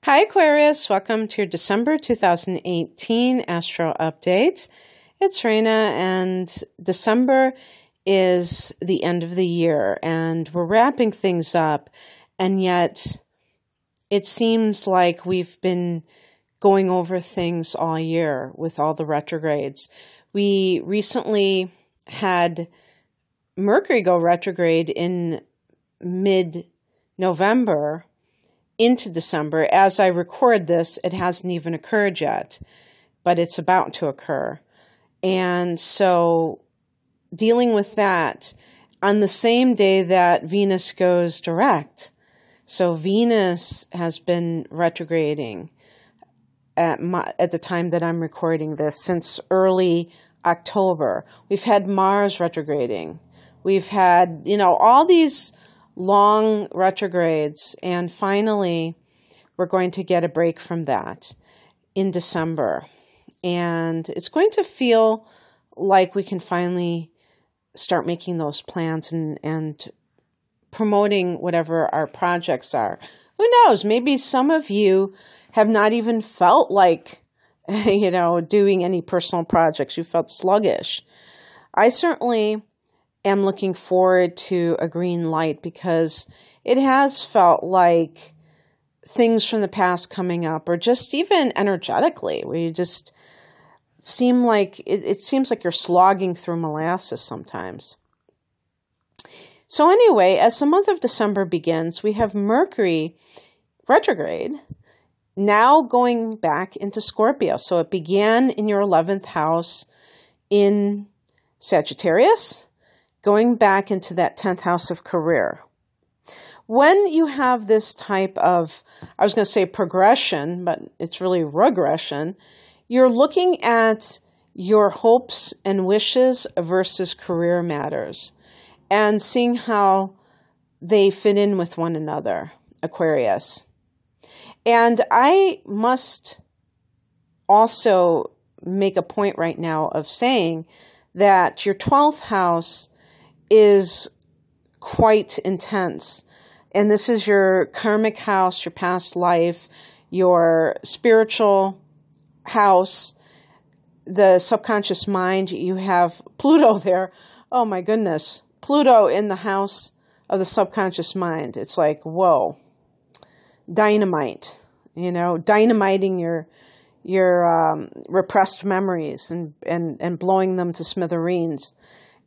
Hi Aquarius, welcome to your December 2018 Astro Update. It's Raina, and December is the end of the year and we're wrapping things up, and yet it seems like we've been going over things all year with all the retrogrades. We recently had Mercury go retrograde in mid-November into December. As I record this, it hasn't even occurred yet, but it's about to occur. And so dealing with that on the same day that Venus goes direct. So Venus has been retrograding at the time that I'm recording this since early October. We've had Mars retrograding. We've had, all these long retrogrades, and finally we're going to get a break from that in December, and it's going to feel like we can finally start making those plans and promoting whatever our projects are. Who knows, maybe some of you have not even felt like doing any personal projects. You felt sluggish. I certainly am looking forward to a green light, because it has felt like things from the past coming up, or just even energetically, where you just seem like it seems like you're slogging through molasses sometimes. So anyway, as the month of December begins, we have Mercury retrograde now going back into Scorpio. So it began in your 11th house in Sagittarius, going back into that 10th house of career. When you have this type of, I was going to say progression, but it's really regression, you're looking at your hopes and wishes versus career matters and seeing how they fit in with one another, Aquarius. And I must also make a point right now of saying that your 12th house is quite intense. And this is your karmic house, your past life, your spiritual house, the subconscious mind. You have Pluto there. Oh my goodness. Pluto in the house of the subconscious mind. It's like, whoa, dynamite, dynamiting your repressed memories and blowing them to smithereens.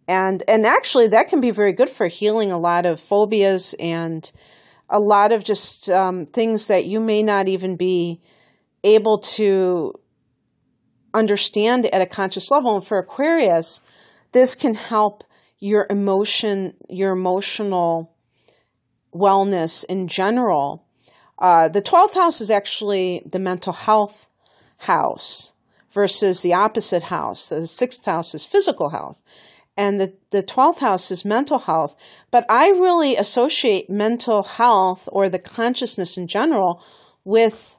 And actually, that can be very good for healing a lot of phobias and a lot of just things that you may not even be able to understand at a conscious level. And for Aquarius, this can help your emotional wellness in general. The 12th house is actually the mental health house versus the opposite house. The 6th house is physical health. And the 12th house is mental health. But I really associate mental health, or the consciousness in general, with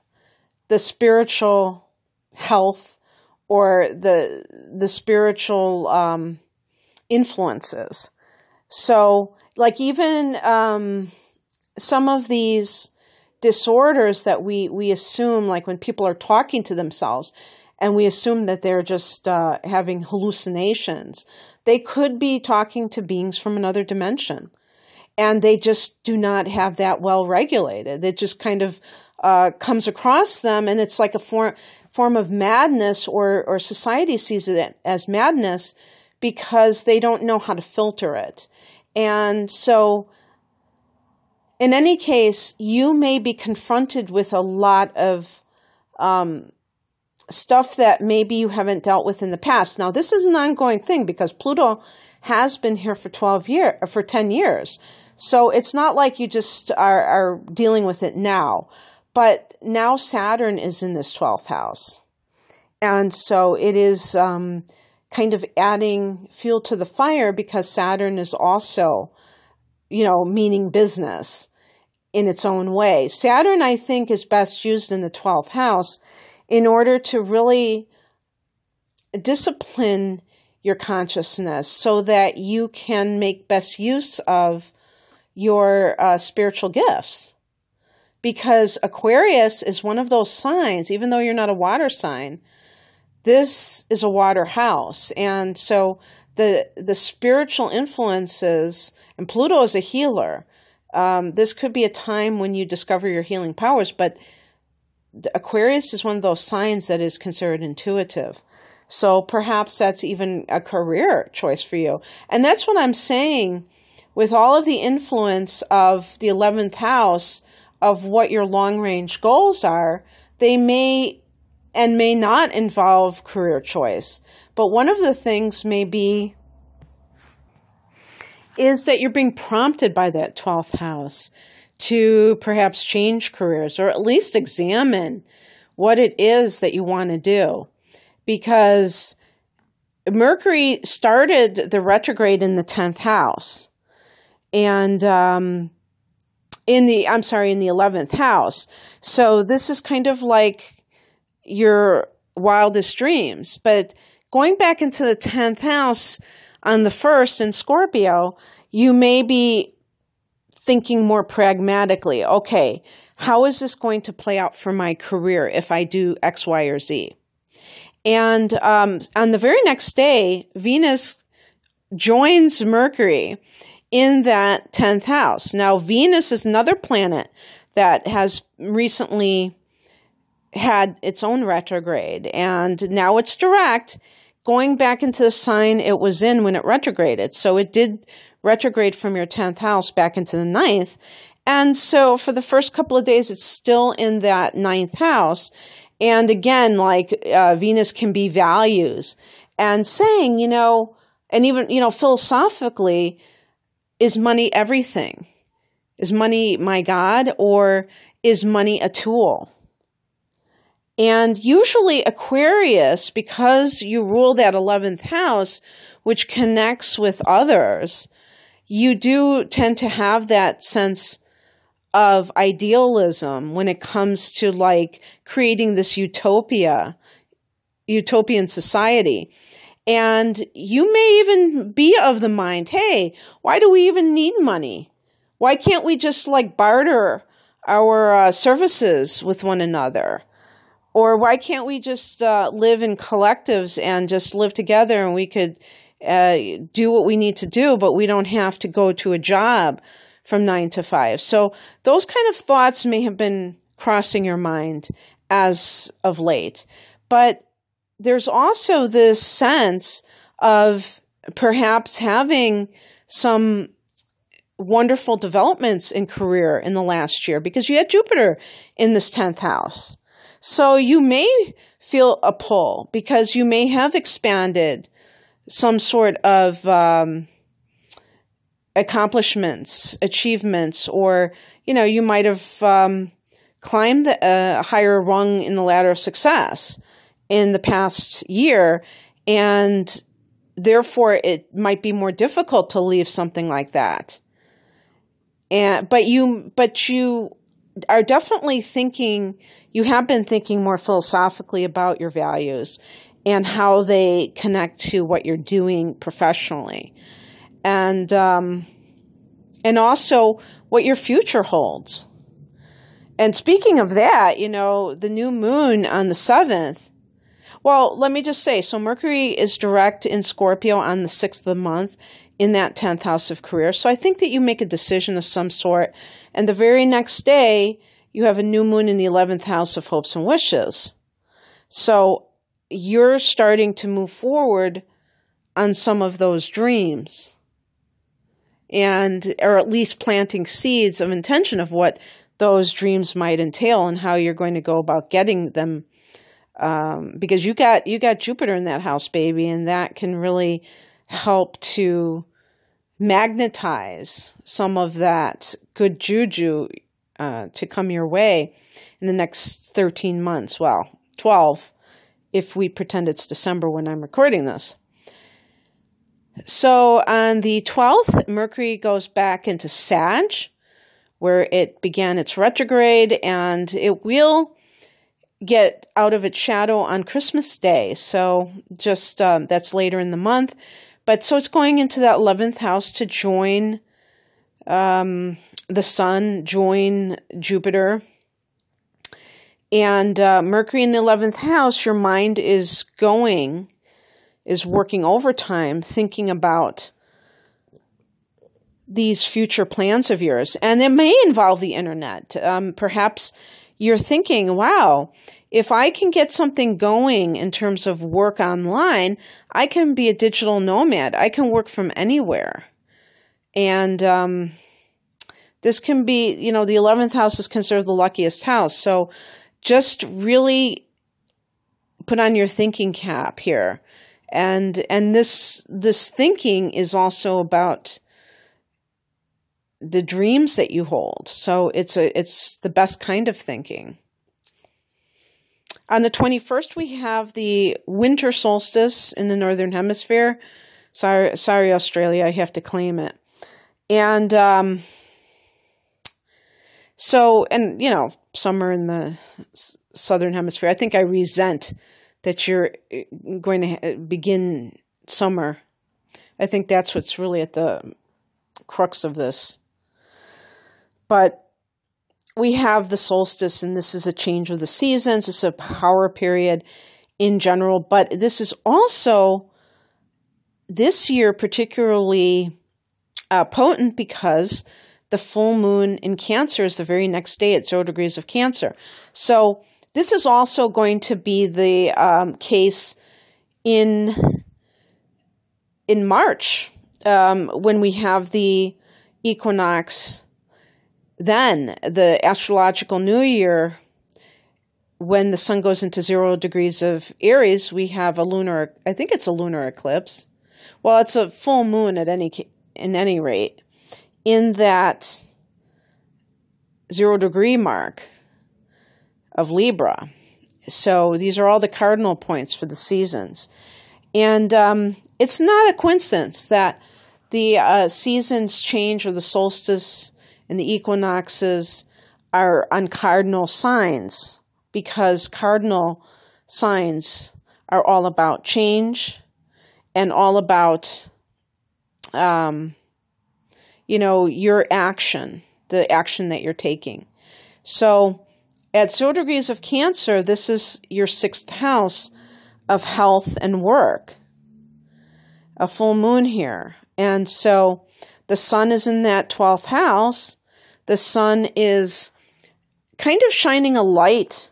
the spiritual health, or the spiritual influences. So like even some of these disorders that we assume, like when people are talking to themselves, and we assume that they're just having hallucinations. They could be talking to beings from another dimension, and they just do not have that well regulated. It just kind of comes across them, and it's like a form of madness, or society sees it as madness because they don't know how to filter it. And so in any case, you may be confronted with a lot of stuff that maybe you haven't dealt with in the past. Now, this is an ongoing thing because Pluto has been here for 10 years. So it's not like you just are dealing with it now. But now Saturn is in this 12th house. And so it is kind of adding fuel to the fire, because Saturn is also, meaning business in its own way. Saturn, I think, is best used in the 12th house in order to really discipline your consciousness so that you can make best use of your spiritual gifts. because Aquarius is one of those signs, even though you're not a water sign, this is a water house. And so the spiritual influences, and Pluto is a healer. This could be a time when you discover your healing powers, but Aquarius is one of those signs that is considered intuitive. So perhaps that's even a career choice for you. And that's what I'm saying with all of the influence of the 11th house of what your long-range goals are. They may and may not involve career choice. But one of the things may be is that you're being prompted by that 12th house to perhaps change careers or at least examine what it is that you want to do. Because Mercury started the retrograde in the 10th house and in the 11th house. So this is kind of like your wildest dreams. But going back into the 10th house on the 1st in Scorpio, you may be thinking more pragmatically, okay, how is this going to play out for my career if I do X, Y, or Z? And on the very next day, Venus joins Mercury in that 10th house. Now, Venus is another planet that has recently had its own retrograde, and now it's direct, going back into the sign it was in when it retrograded. So it did retrograde from your 10th house back into the 9th. And so for the first couple of days, it's still in that 9th house. And again, like Venus can be values and saying, and even, philosophically, is money everything? Is money my God, or is money a tool? And usually Aquarius, because you rule that 11th house, which connects with others, you do tend to have that sense of idealism when it comes to like creating this utopian society. And you may even be of the mind, hey, why do we even need money? Why can't we just like barter our services with one another? Or why can't we just live in collectives and just live together, and we could do what we need to do, but we don't have to go to a job from 9 to 5. So those kind of thoughts may have been crossing your mind as of late. But there's also this sense of perhaps having some wonderful developments in career in the last year because you had Jupiter in this 10th house. So you may feel a pull because you may have expanded some sort of accomplishments, achievements, or, you might have climbed a higher rung in the ladder of success in the past year, and therefore it might be more difficult to leave something like that. But you are definitely thinking, you have been thinking more philosophically about your values and how they connect to what you're doing professionally. And also what your future holds. And speaking of that, the new moon on the 7th, well, let me just say, so Mercury is direct in Scorpio on the 6th of the month in that 10th house of career. So I think that you make a decision of some sort. And the very next day, you have a new moon in the 11th house of hopes and wishes. So you're starting to move forward on some of those dreams. Or at least planting seeds of intention of what those dreams might entail and how you're going to go about getting them. Because you got Jupiter in that house, baby, and that can really help to magnetize some of that good juju to come your way in the next 13 months. Well, 12, if we pretend it's December when I'm recording this. So on the 12th, Mercury goes back into Sag, where it began its retrograde, and it will get out of its shadow on Christmas Day. So just that's later in the month. But so it's going into that 11th house to join the sun, join Jupiter And Mercury in the 11th house, your mind is working overtime thinking about these future plans of yours. And it may involve the internet. Perhaps you're thinking, wow, if I can get something going in terms of work online, I can be a digital nomad. I can work from anywhere. And this can be, the 11th house is considered the luckiest house. So just really put on your thinking cap here. And this thinking is also about the dreams that you hold. So it's the best kind of thinking. On the 21st, we have the winter solstice in the Northern Hemisphere. Sorry, Australia, I have to claim it. And summer in the Southern Hemisphere. I think I resent that you're going to begin summer. I think that's what's really at the crux of this. But we have the solstice, and this is a change of the seasons. It's a power period in general. But this is also, this year, particularly potent because the full moon in Cancer is the very next day at 0 degrees of Cancer. So this is also going to be the case in March when we have the equinox. Then the astrological new year, when the sun goes into 0 degrees of Aries, we have a lunar eclipse. Well, it's a full moon in any rate, in that 0 degree mark of Libra. So these are all the cardinal points for the seasons. And it's not a coincidence that the seasons change, or the solstice and the equinoxes are on cardinal signs, because cardinal signs are all about change and all about, your action, the action that you're taking. So at 0 degrees of Cancer, this is your 6th house of health and work, a full moon here. And so the sun is in that 12th house. The sun is kind of shining a light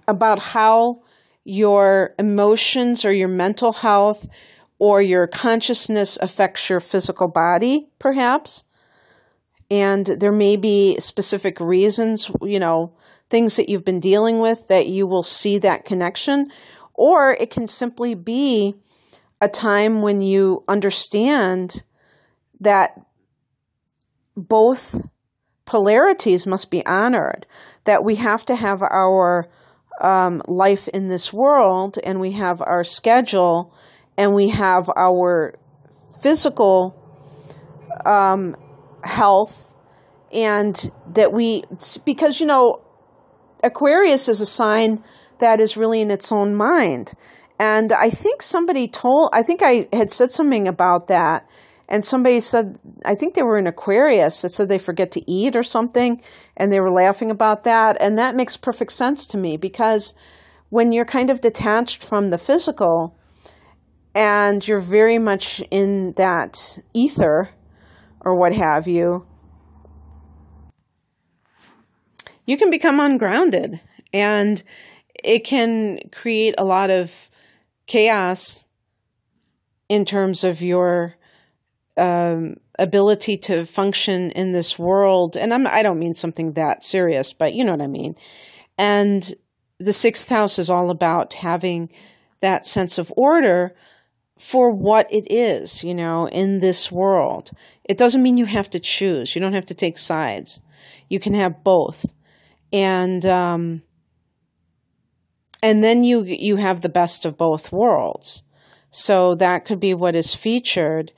about how your emotions or your mental health or your consciousness affects your physical body, perhaps. And there may be specific reasons, things that you've been dealing with that you will see that connection. Or it can simply be a time when you understand that both polarities must be honored, that we have to have our life in this world, and we have our schedule, and we have our physical health, and that because Aquarius is a sign that is really in its own mind. And I think I had said something about that, and somebody said, I think they were in Aquarius, that said they forget to eat or something, and they were laughing about that. And that makes perfect sense to me, because when you're kind of detached from the physical and you're very much in that ether or what have you, you can become ungrounded, and it can create a lot of chaos in terms of your ability to function in this world. And I don't mean something that serious, but you know what I mean. And the 6th house is all about having that sense of order for what it is, in this world. It doesn't mean you have to choose. You don't have to take sides. You can have both. And then you have the best of both worlds. So that could be what is featured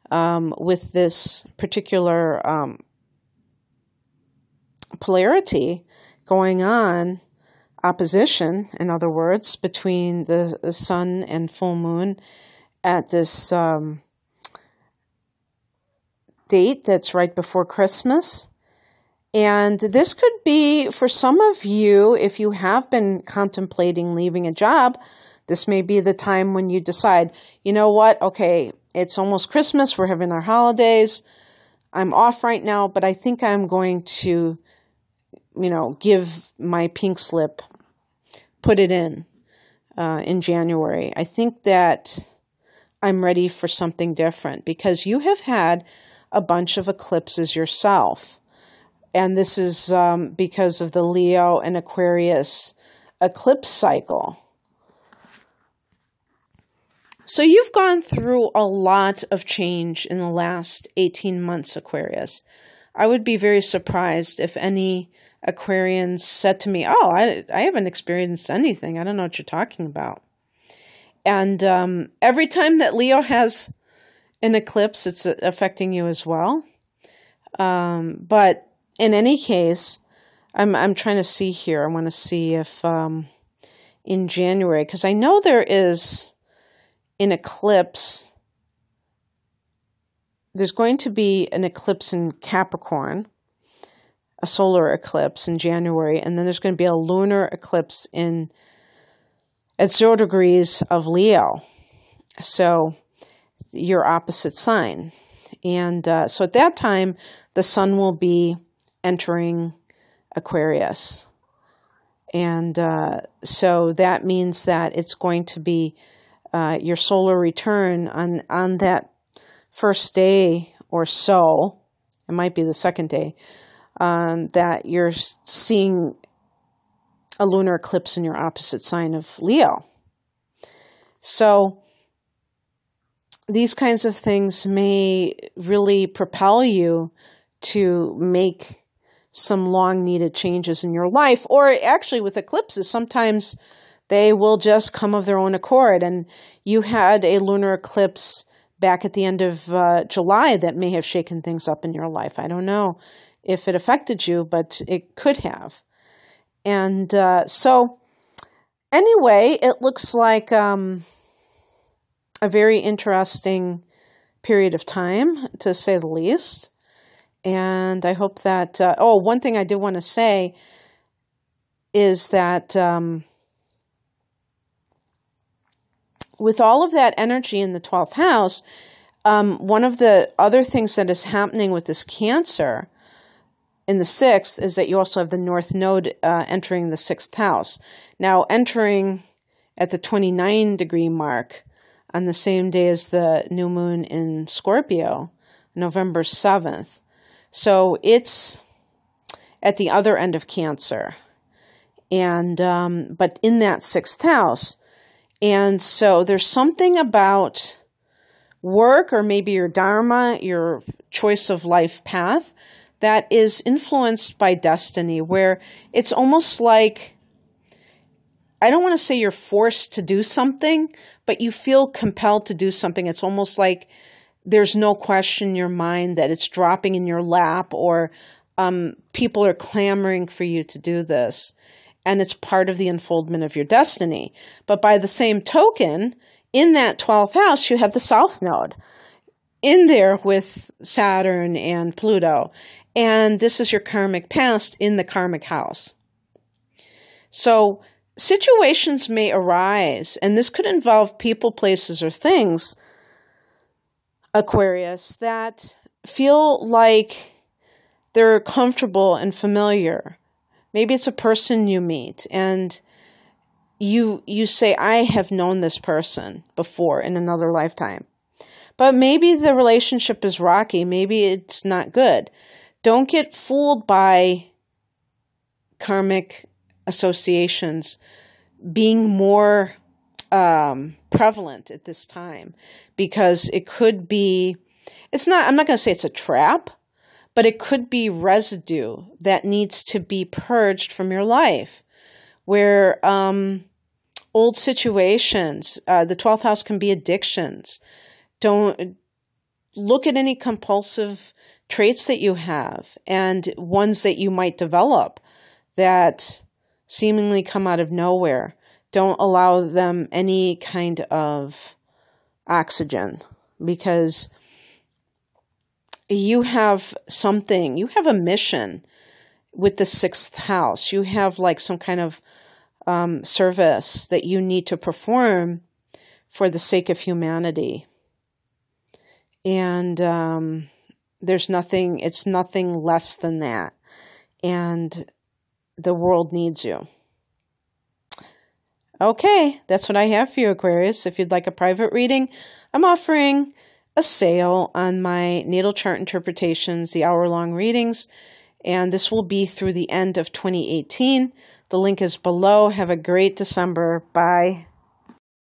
with this particular polarity going on, opposition, in other words, between the sun and full moon at this date that's right before Christmas. And this could be, for some of you, if you have been contemplating leaving a job, this may be the time when you decide, you know what, okay, it's almost Christmas, we're having our holidays, I'm off right now, but I think I'm going to, give my pink slip, put it in January. I think that I'm ready for something different, because you have had a bunch of eclipses yourself. And this is because of the Leo and Aquarius eclipse cycle. So you've gone through a lot of change in the last 18 months, Aquarius. I would be very surprised if any Aquarians said to me, oh, I haven't experienced anything. I don't know what you're talking about. And every time that Leo has an eclipse, it's affecting you as well. But in any case, I'm trying to see here. I want to see if in January, because I know there is an eclipse. There's going to be an eclipse in Capricorn, a solar eclipse in January, and then there's going to be a lunar eclipse at 0 degrees of Leo. So your opposite sign. And so at that time, the sun will be entering Aquarius. And so that means that it's going to be your solar return on that first day or so. It might be the second day, that you're seeing a lunar eclipse in your opposite sign of Leo. So these kinds of things may really propel you to make some long-needed changes in your life. Or actually with eclipses, sometimes they will just come of their own accord. And you had a lunar eclipse back at the end of July that may have shaken things up in your life. I don't know if it affected you, but it could have. And so anyway, it looks like a very interesting period of time, to say the least. And I hope that, one thing I did want to say is that with all of that energy in the 12th house, one of the other things that is happening with this Cancer in the 6th is that you also have the North Node entering the 6th house. Now, entering at the 29-degree mark on the same day as the new moon in Scorpio, November 7th. So it's at the other end of Cancer, and but in that 6th house. And so there's something about work, or maybe your dharma, your choice of life path, that is influenced by destiny, where it's almost like, I don't want to say you're forced to do something, but you feel compelled to do something. It's almost like there's no question in your mind that it's dropping in your lap, or people are clamoring for you to do this. And it's part of the unfoldment of your destiny. But by the same token, in that 12th house, you have the South Node in there with Saturn and Pluto. And this is your karmic past in the karmic house. So situations may arise, and this could involve people, places, or things, Aquarius, that feel like they're comfortable and familiar. Maybe it's a person you meet, and you say, I have known this person before in another lifetime. But maybe the relationship is rocky. Maybe it's not good. Don't get fooled by karmic associations being more prevalent at this time, because it could be, I'm not going to say it's a trap, but it could be residue that needs to be purged from your life, where old situations, the 12th house can be addictions. Don't look at any compulsive traits that you have and ones that you might develop that seemingly come out of nowhere. Don't allow them any kind of oxygen, because you have something, you have a mission with the 6th house. You have like some kind of service that you need to perform for the sake of humanity. And it's nothing less than that. And the world needs you. Okay, that's what I have for you, Aquarius. If you'd like a private reading, I'm offering a sale on my natal chart interpretations, the hour-long readings, and this will be through the end of 2018. The link is below. Have a great December. Bye.